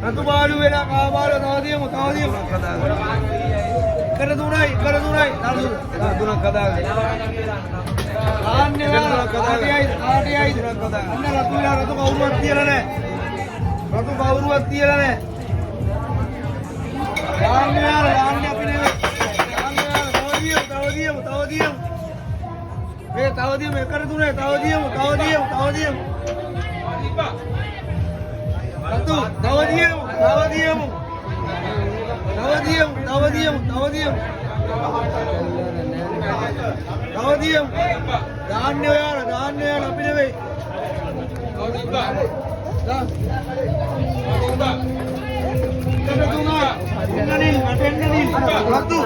රතු බාලු වෙලා කාබාල තවදියමු කර දුරයි තුනක් කදාගන්න ආන්නේ වල කාටයයි තුනක් කදාගන්න අන්න රතු කවුරුවත් තියලා නැහැ ආන්නේ අපි නේ තවදියමු මේ තවදියමු කර දුරයි තවදියමු Satu, tahu diam. Dahan dia ya, tapi dia wei. Dah. Ada tunai. Ada ni. Satu.